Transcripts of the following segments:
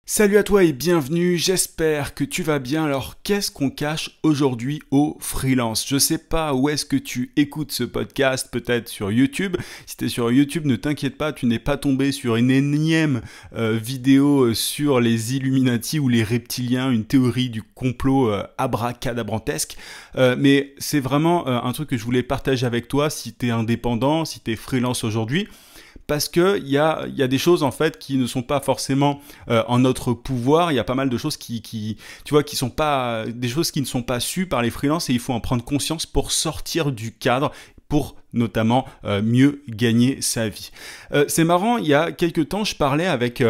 Salut à toi et bienvenue, j'espère que tu vas bien. Alors qu'est-ce qu'on cache aujourd'hui au freelance? Je sais pas où est-ce que tu écoutes ce podcast, peut-être sur YouTube. Si tu es sur YouTube, ne t'inquiète pas, tu n'es pas tombé sur une énième vidéo sur les Illuminati ou les reptiliens, une théorie du complot abracadabrantesque. Mais c'est vraiment un truc que je voulais partager avec toi si tu es indépendant, si tu es freelance aujourd'hui. Parce que il y a des choses en fait qui ne sont pas forcément en notre pouvoir. Il y a pas mal de choses qui sont pas des choses qui ne sont pas sues par les freelances et il faut en prendre conscience pour sortir du cadre, pour notamment mieux gagner sa vie. C'est marrant, il y a quelques temps, je parlais avec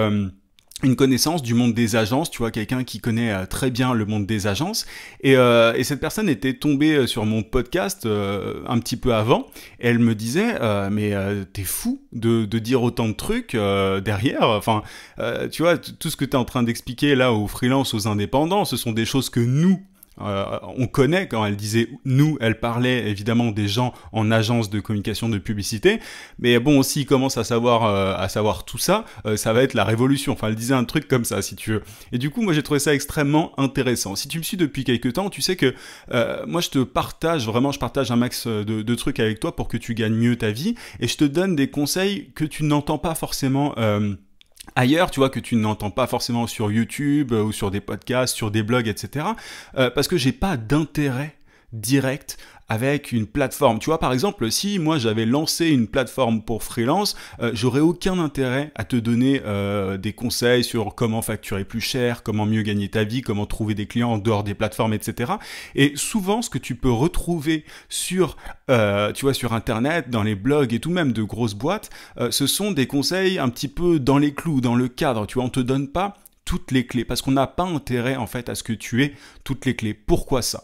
une connaissance du monde des agences, tu vois, quelqu'un qui connaît très bien le monde des agences, et cette personne était tombée sur mon podcast un petit peu avant, et elle me disait mais t'es fou de dire autant de trucs derrière, enfin, tu vois, tout ce que t'es en train d'expliquer là aux freelances, aux indépendants, ce sont des choses que nous, on connaît. Quand elle disait nous, elle parlait évidemment des gens en agence de communication de publicité, mais bon, s'ils commencent à savoir tout ça, ça va être la révolution. Enfin, elle disait un truc comme ça, si tu veux. Et du coup, moi, j'ai trouvé ça extrêmement intéressant. Si tu me suis depuis quelques temps, tu sais que moi, je partage un max de trucs avec toi pour que tu gagnes mieux ta vie, et je te donne des conseils que tu n'entends pas forcément ailleurs, tu vois, que tu n'entends pas forcément sur YouTube ou sur des podcasts, sur des blogs, etc. Parce que j'ai pas d'intérêt direct avec une plateforme. Tu vois, par exemple, si moi j'avais lancé une plateforme pour freelance, j'aurais aucun intérêt à te donner des conseils sur comment facturer plus cher, comment mieux gagner ta vie, comment trouver des clients en dehors des plateformes, etc. Et souvent, ce que tu peux retrouver sur Internet, dans les blogs et tout, même de grosses boîtes, ce sont des conseils un petit peu dans les clous, dans le cadre. Tu vois, on te donne pas toutes les clés, parce qu'on n'a pas intérêt en fait à ce que tu aies toutes les clés. Pourquoi ça?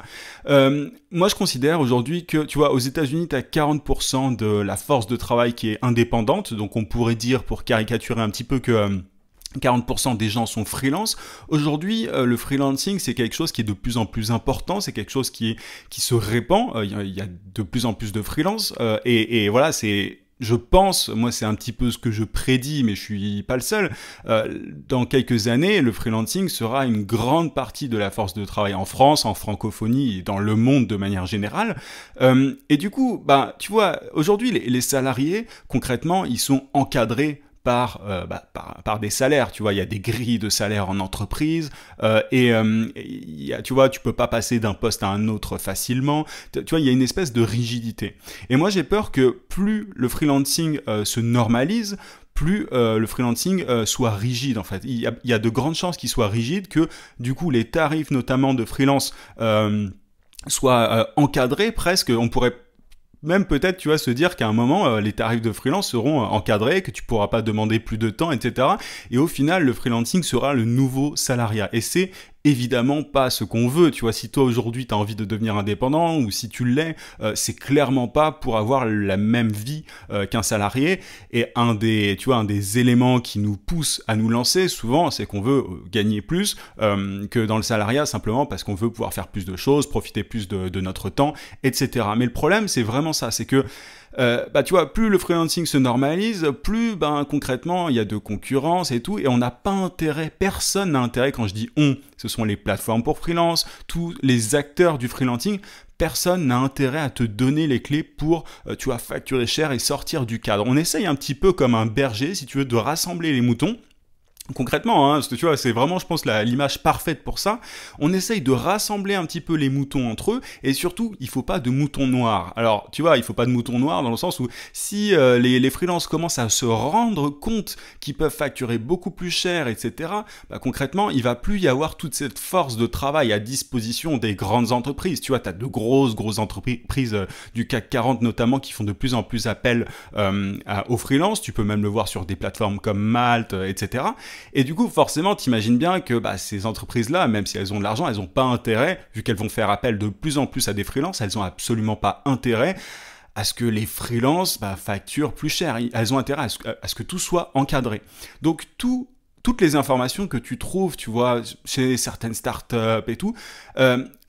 Moi je considère aujourd'hui que, tu vois, aux États-Unis tu as 40% de la force de travail qui est indépendante, donc on pourrait dire, pour caricaturer un petit peu, que 40% des gens sont freelance. Aujourd'hui, le freelancing, c'est quelque chose qui est de plus en plus important, c'est quelque chose qui se répand, il y a de plus en plus de freelance, et voilà, je pense, moi c'est un petit peu ce que je prédis, mais je suis pas le seul, dans quelques années, le freelancing sera une grande partie de la force de travail en France, en francophonie et dans le monde de manière générale. Et du coup, tu vois, aujourd'hui, les salariés, concrètement, ils sont encadrés par des salaires. Tu vois, il y a des grilles de salaire en entreprise, tu vois, tu peux pas passer d'un poste à un autre facilement. Tu vois, il y a une espèce de rigidité. Et moi, j'ai peur que plus le freelancing se normalise, plus le freelancing soit rigide, en fait. Il y a de grandes chances qu'il soit rigide, que du coup les tarifs notamment de freelance soient encadrés presque. On pourrait même peut-être, tu vas se dire qu'à un moment, les tarifs de freelance seront encadrés, que tu pourras pas demander plus de temps, etc. Et au final, le freelancing sera le nouveau salariat. Et c'est évidemment pas ce qu'on veut. Tu vois, si toi aujourd'hui tu as envie de devenir indépendant, ou si tu l'es, c'est clairement pas pour avoir la même vie qu'un salarié. Et un des éléments qui nous pousse à nous lancer souvent, c'est qu'on veut gagner plus que dans le salariat, simplement parce qu'on veut pouvoir faire plus de choses, profiter plus de notre temps, etc. Mais le problème, c'est vraiment ça, c'est que tu vois, plus le freelancing se normalise, plus concrètement il y a de concurrence et tout, et on n'a pas intérêt, personne n'a intérêt. Quand je dis on, ce sont les plateformes pour freelance, tous les acteurs du freelancing, personne n'a intérêt à te donner les clés pour, facturer cher et sortir du cadre. On essaye un petit peu comme un berger, si tu veux, de rassembler les moutons. Concrètement, parce que tu vois, c'est vraiment, je pense, l'image parfaite pour ça. On essaye de rassembler un petit peu les moutons entre eux, et surtout, il faut pas de moutons noirs. Alors, tu vois, il faut pas de moutons noirs dans le sens où si les freelances commencent à se rendre compte qu'ils peuvent facturer beaucoup plus cher, etc., concrètement, il va plus y avoir toute cette force de travail à disposition des grandes entreprises. Tu vois, tu as de grosses entreprises du CAC 40 notamment qui font de plus en plus appel aux freelances. Tu peux même le voir sur des plateformes comme Malte, etc. Et du coup, forcément, t'imagines bien que ces entreprises-là, même si elles ont de l'argent, elles n'ont pas intérêt, vu qu'elles vont faire appel de plus en plus à des freelances, elles n'ont absolument pas intérêt à ce que les freelances facturent plus cher. Elles ont intérêt à ce que tout soit encadré. Donc, toutes les informations que tu trouves, tu vois, chez certaines startups et tout,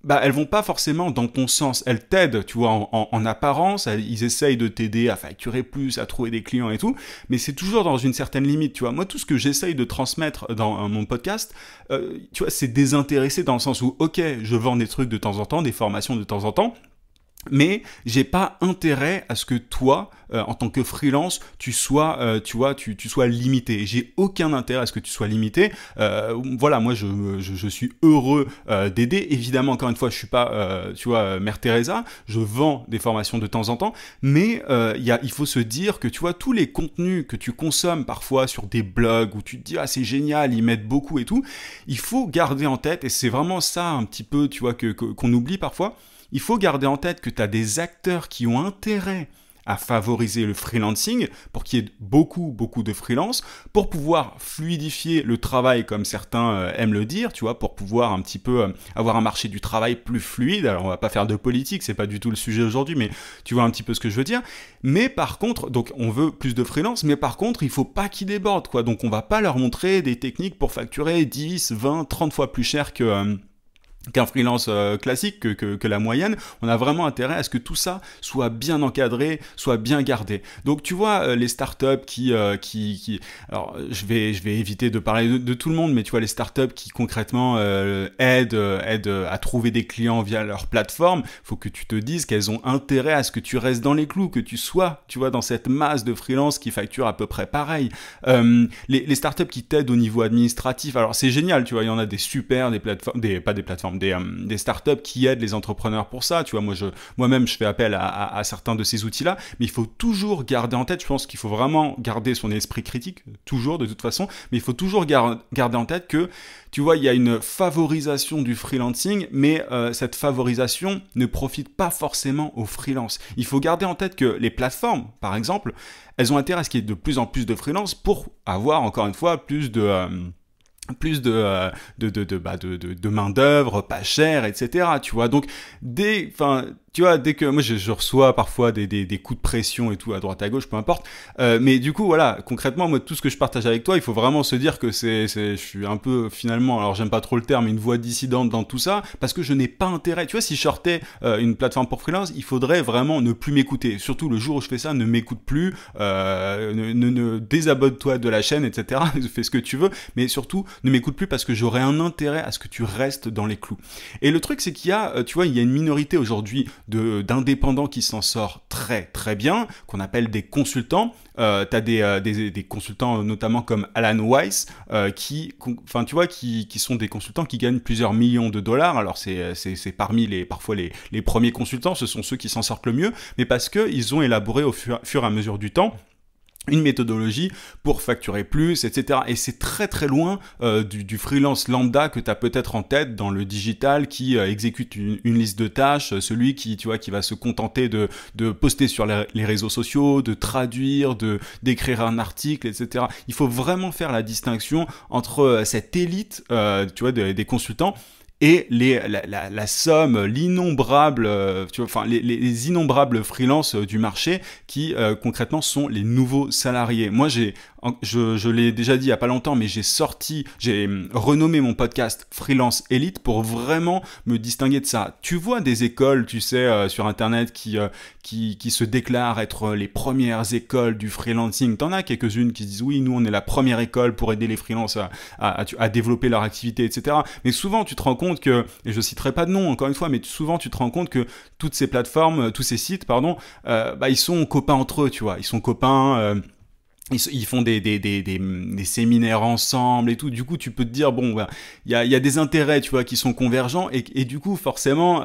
bah, elles vont pas forcément dans ton sens. Elles t'aident, tu vois, en apparence. Ils essayent de t'aider à facturer plus, à trouver des clients et tout. Mais c'est toujours dans une certaine limite, tu vois. Moi, tout ce que j'essaye de transmettre dans mon podcast, tu vois, c'est désintéressé dans le sens où, ok, je vends des trucs de temps en temps, des formations de temps en temps. Mais j'ai pas intérêt à ce que toi, en tant que freelance, tu sois, tu vois, tu sois limité. J'ai aucun intérêt à ce que tu sois limité. Voilà, moi je suis heureux d'aider. Évidemment, encore une fois, je suis pas, tu vois, Mère Teresa. Je vends des formations de temps en temps, mais il faut se dire que tu vois tous les contenus que tu consommes parfois sur des blogs où tu te dis ah c'est génial, ils m'aident beaucoup et tout. Il faut garder en tête, et c'est vraiment ça un petit peu, tu vois, qu'on oublie parfois. Il faut garder en tête que tu as des acteurs qui ont intérêt à favoriser le freelancing pour qu'il y ait beaucoup de freelance, pour pouvoir fluidifier le travail comme certains aiment le dire, tu vois, pour pouvoir un petit peu avoir un marché du travail plus fluide. Alors on va pas faire de politique, c'est pas du tout le sujet aujourd'hui, mais tu vois un petit peu ce que je veux dire. Mais par contre, donc on veut plus de freelance, mais par contre il faut pas qu'ils débordent, quoi. Donc on va pas leur montrer des techniques pour facturer 10, 20, 30 fois plus cher qu'un freelance classique, que la moyenne. On a vraiment intérêt à ce que tout ça soit bien encadré, soit bien gardé. Donc tu vois, les startups qui alors je vais éviter de parler de tout le monde, mais tu vois les startups qui concrètement aident à trouver des clients via leur plateforme, faut que tu te dises qu'elles ont intérêt à ce que tu restes dans les clous, que tu sois, tu vois, dans cette masse de freelance qui facture à peu près pareil. Les startups qui t'aident au niveau administratif, alors c'est génial, tu vois, il y en a des super, des startups qui aident les entrepreneurs pour ça. Tu vois, moi-même, je fais appel à certains de ces outils-là, mais il faut toujours garder en tête, je pense qu'il faut vraiment garder son esprit critique, toujours, de toute façon, mais il faut toujours garder en tête que, tu vois, il y a une favorisation du freelancing, mais cette favorisation ne profite pas forcément aux freelances. Il faut garder en tête que les plateformes, par exemple, elles ont intérêt à ce qu'il y ait de plus en plus de freelance pour avoir, encore une fois, plus de main d'œuvre pas chère, etc. Tu vois, donc dès que moi je reçois parfois des coups de pression et tout à droite à gauche, peu importe, mais du coup voilà, concrètement moi tout ce que je partage avec toi, il faut vraiment se dire que je suis un peu finalement, alors j'aime pas trop le terme, une voix dissidente dans tout ça, parce que je n'ai pas intérêt. Tu vois, si je sortais une plateforme pour freelance, il faudrait vraiment ne plus m'écouter. Surtout le jour où je fais ça, ne m'écoute plus, ne désabonne-toi de la chaîne, etc. Fais ce que tu veux, mais surtout ne m'écoute plus parce que j'aurais un intérêt à ce que tu restes dans les clous. Et le truc, c'est qu'il y a, tu vois, il y a une minorité aujourd'hui d'indépendants qui s'en sort très très bien, qu'on appelle des consultants. T'as des consultants notamment comme Alan Weiss qui sont des consultants qui gagnent plusieurs millions de dollars. Alors c'est parmi parfois les premiers consultants, ce sont ceux qui s'en sortent le mieux, mais parce que ils ont élaboré au fur et à mesure du temps une méthodologie pour facturer plus, etc. Et c'est très très loin du freelance lambda que tu as peut-être en tête dans le digital qui exécute une liste de tâches, celui qui va se contenter de poster sur les réseaux sociaux, de traduire, d'écrire un article, etc. Il faut vraiment faire la distinction entre cette élite, tu vois, des consultants et la somme, l'innombrable, les innombrables freelances du marché qui concrètement sont les nouveaux salariés. Moi, je l'ai déjà dit il y a pas longtemps, mais j'ai renommé mon podcast Freelance Elite pour vraiment me distinguer de ça. Tu vois des écoles, tu sais, sur Internet qui se déclarent être les premières écoles du freelancing. T'en as quelques-unes qui disent oui, nous on est la première école pour aider les freelances à développer leur activité, etc. Mais souvent tu te rends compte que, et je citerai pas de nom encore une fois, mais souvent tu te rends compte que toutes ces plateformes, tous ces sites, pardon, ils sont copains entre eux, tu vois. Ils sont copains. Ils font des séminaires ensemble et tout. Du coup, tu peux te dire bon, il y a des intérêts, tu vois, qui sont convergents et du coup, forcément,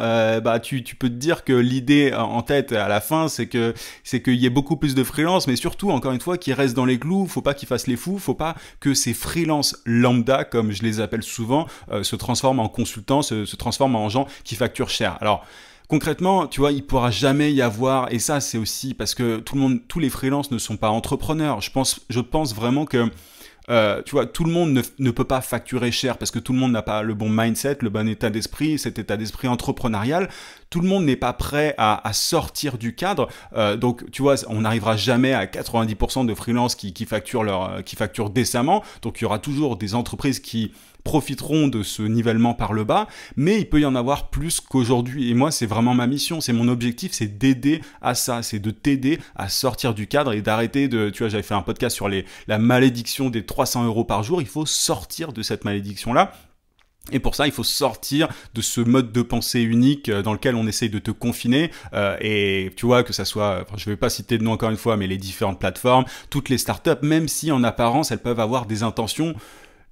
tu peux te dire que l'idée en tête à la fin, c'est qu'il y ait beaucoup plus de freelance, mais surtout, encore une fois, qu'ils restent dans les clous. Faut pas qu'ils fassent les fous. Faut pas que ces freelance lambda, comme je les appelle souvent, se transforment en consultants, se transforment en gens qui facturent cher. Alors concrètement, tu vois, il pourra jamais y avoir, et ça c'est aussi parce que tous les freelances ne sont pas entrepreneurs. Je pense vraiment que tu vois, tout le monde ne peut pas facturer cher parce que tout le monde n'a pas le bon mindset, le bon état d'esprit, cet état d'esprit entrepreneurial. Tout le monde n'est pas prêt à sortir du cadre. Donc, tu vois, on n'arrivera jamais à 90% de freelance qui facturent décemment. Donc, il y aura toujours des entreprises qui profiteront de ce nivellement par le bas, mais il peut y en avoir plus qu'aujourd'hui. Et moi, c'est vraiment ma mission, c'est mon objectif, c'est d'aider à ça, c'est de t'aider à sortir du cadre et d'arrêter de... Tu vois, j'avais fait un podcast sur la malédiction des 300 € par jour. Il faut sortir de cette malédiction-là. Et pour ça, il faut sortir de ce mode de pensée unique dans lequel on essaye de te confiner. Et tu vois, que ça soit, enfin, je ne vais pas citer de nom encore une fois, mais les différentes plateformes, toutes les startups, même si en apparence, elles peuvent avoir des intentions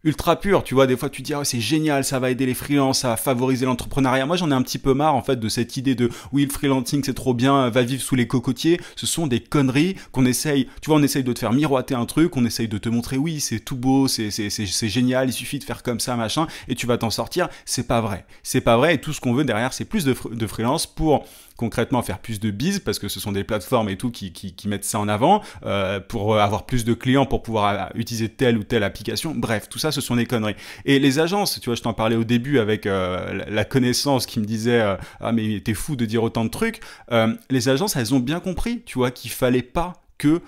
ultra pur, tu vois, des fois tu te dis oh, c'est génial, ça va aider les freelances, ça va favoriser l'entrepreneuriat. Moi j'en ai un petit peu marre en fait de cette idée de oui le freelancing c'est trop bien, va vivre sous les cocotiers. Ce sont des conneries qu'on essaye, tu vois, on essaye de te faire miroiter un truc, on essaye de te montrer oui c'est tout beau, c'est génial, il suffit de faire comme ça machin et tu vas t'en sortir. C'est pas vrai, c'est pas vrai et tout ce qu'on veut derrière c'est plus de freelance pour concrètement faire plus de bises parce que ce sont des plateformes et tout qui mettent ça en avant pour avoir plus de clients pour pouvoir utiliser telle ou telle application. Bref, tout ça ce sont des conneries. Et les agences, tu vois, je t'en parlais au début avec la connaissance qui me disait ah mais t'es fou de dire autant de trucs. Les agences elles ont bien compris, tu vois, qu'il fallait pas qu'il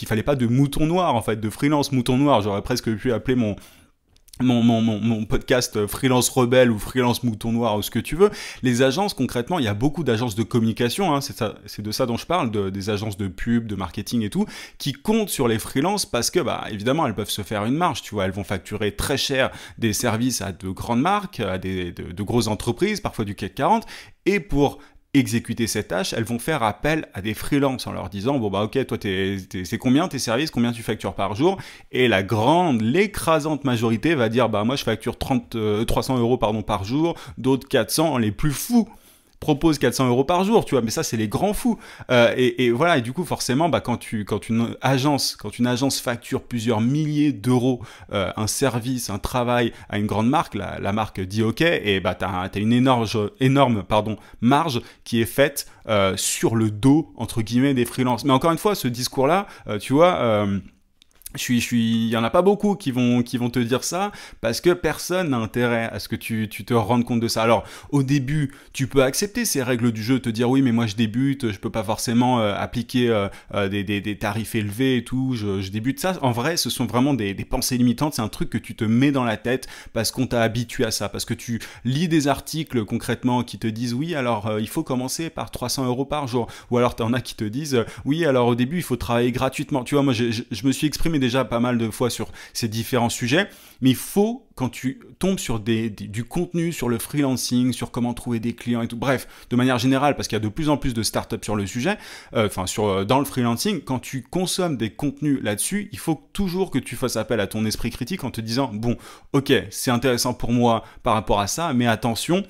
fallait pas de mouton noir en fait, de freelance mouton noir. J'aurais presque pu appeler mon podcast freelance rebelle ou freelance mouton noir ou ce que tu veux. Les agences, concrètement, il y a beaucoup d'agences de communication, hein, c'est de ça dont je parle, des agences de pub, de marketing et tout, qui comptent sur les freelances parce que, bah, évidemment, elles peuvent se faire une marge, tu vois, elles vont facturer très cher des services à de grandes marques, à de grosses entreprises, parfois du CAC 40, et pour exécuter cette tâche, elles vont faire appel à des freelances en leur disant bon bah ok toi c'est combien tes services, combien tu factures par jour, et l'écrasante majorité va dire bah moi je facture 300 € pardon par jour, d'autres 400, les plus fous propose 400 € par jour, tu vois, mais ça c'est les grands fous. Et voilà, et du coup forcément, bah, quand une agence facture plusieurs milliers d'euros un service, un travail à une grande marque, la marque dit OK, et bah t'as une énorme marge qui est faite sur le dos entre guillemets des freelances. Mais encore une fois, ce discours-là, tu vois. Il y en a pas beaucoup qui vont te dire ça parce que personne n'a intérêt à ce que tu te rendes compte de ça. Alors au début tu peux accepter ces règles du jeu, te dire oui mais moi je débute, je peux pas forcément appliquer des tarifs élevés et tout, je débute. Ça en vrai ce sont vraiment des pensées limitantes, c'est un truc que tu te mets dans la tête parce qu'on t'a habitué à ça, parce que tu lis des articles concrètement qui te disent oui alors il faut commencer par 300 € par jour, ou alors t'en as qui te disent oui alors au début il faut travailler gratuitement. Tu vois, moi je me suis exprimé déjà pas mal de fois sur ces différents sujets, mais il faut, quand tu tombes sur du contenu sur le freelancing, sur comment trouver des clients et tout, bref, de manière générale, parce qu'il y a de plus en plus de startups sur le sujet, dans le freelancing, quand tu consommes des contenus là-dessus, il faut toujours que tu fasses appel à ton esprit critique en te disant, bon, ok, c'est intéressant pour moi par rapport à ça, mais attention,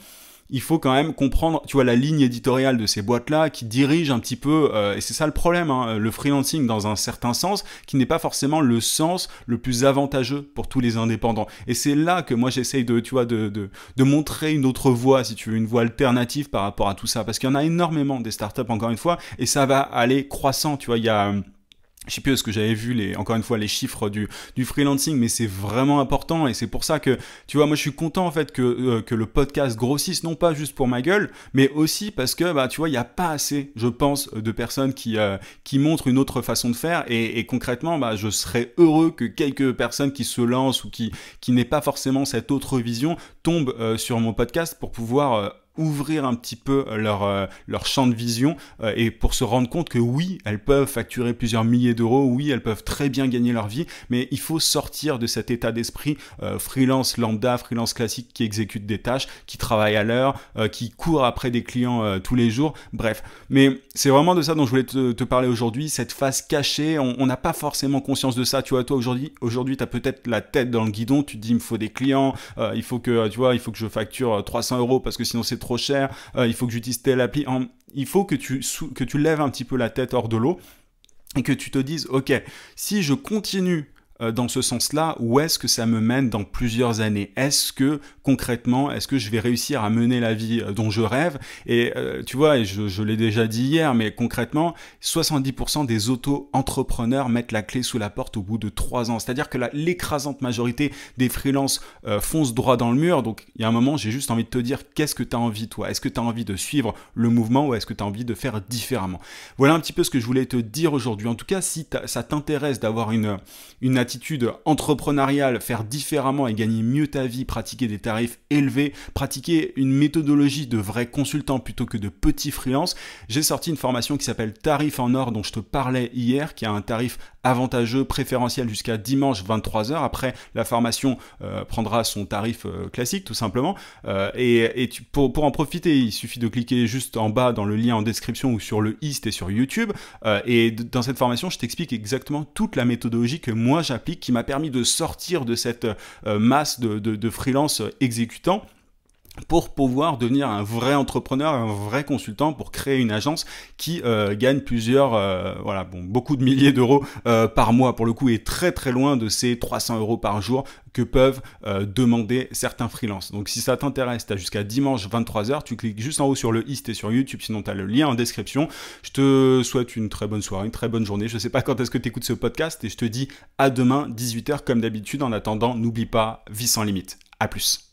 il faut quand même comprendre, tu vois, la ligne éditoriale de ces boîtes-là qui dirige un petit peu, et c'est ça le problème, hein, le freelancing dans un certain sens, qui n'est pas forcément le sens le plus avantageux pour tous les indépendants. Et c'est là que moi j'essaye de montrer une autre voie, si tu veux, une voie alternative par rapport à tout ça, parce qu'il y en a énormément des startups, encore une fois, et ça va aller croissant, tu vois, il y a... Je sais plus ce que j'avais vu, encore une fois, les chiffres du freelancing, mais c'est vraiment important et c'est pour ça que, tu vois, moi je suis content en fait que le podcast grossisse, non pas juste pour ma gueule, mais aussi parce que, bah, tu vois, il n'y a pas assez, je pense, de personnes qui montrent une autre façon de faire et concrètement, bah, je serais heureux que quelques personnes qui se lancent ou qui n'aient pas forcément cette autre vision tombent sur mon podcast pour pouvoir ouvrir un petit peu leur champ de vision et pour se rendre compte que oui, elles peuvent facturer plusieurs milliers d'euros, oui, elles peuvent très bien gagner leur vie, mais il faut sortir de cet état d'esprit freelance lambda, freelance classique qui exécute des tâches, qui travaille à l'heure, qui court après des clients tous les jours, bref. Mais c'est vraiment de ça dont je voulais te parler aujourd'hui, cette face cachée, on n'a pas forcément conscience de ça, tu vois, toi aujourd'hui tu as peut-être la tête dans le guidon, tu te dis il me faut des clients, il faut que je facture 300 € parce que sinon c'est trop cher, il faut que j'utilise telle appli, il faut que tu lèves un petit peu la tête hors de l'eau et que tu te dises ok, si je continue dans ce sens-là, où est-ce que ça me mène dans plusieurs années? Est-ce que concrètement, est-ce que je vais réussir à mener la vie dont je rêve? Et tu vois, et je l'ai déjà dit hier, mais concrètement, 70% des auto-entrepreneurs mettent la clé sous la porte au bout de 3 ans. C'est-à-dire que l'écrasante majorité des freelances foncent droit dans le mur. Donc, il y a un moment, j'ai juste envie de te dire, qu'est-ce que tu as envie, toi? Est-ce que tu as envie de suivre le mouvement ou est-ce que tu as envie de faire différemment? Voilà un petit peu ce que je voulais te dire aujourd'hui. En tout cas, si ça t'intéresse d'avoir une attitude entrepreneuriale, faire différemment et gagner mieux ta vie, pratiquer des tarifs élevés, pratiquer une méthodologie de vrai consultant plutôt que de petit freelance, j'ai sorti une formation qui s'appelle Tarif en or dont je te parlais hier, qui a un tarif avantageux, préférentiel jusqu'à dimanche 23h. Après, la formation prendra son tarif classique tout simplement. Pour en profiter, il suffit de cliquer juste en bas dans le lien en description ou sur le i, c'était sur YouTube. Et dans cette formation, je t'explique exactement toute la méthodologie que moi j'applique, qui m'a permis de sortir de cette masse de freelance exécutants, pour pouvoir devenir un vrai entrepreneur, un vrai consultant, pour créer une agence qui gagne beaucoup de milliers d'euros par mois, pour le coup, est très très loin de ces 300 euros par jour que peuvent demander certains freelances. Donc si ça t'intéresse, tu as jusqu'à dimanche 23h, tu cliques juste en haut sur le i, et sur YouTube, sinon tu as le lien en description. Je te souhaite une très bonne soirée, une très bonne journée. Je ne sais pas quand est-ce que tu écoutes ce podcast et je te dis à demain 18h comme d'habitude. En attendant, n'oublie pas, vie sans limite. À plus.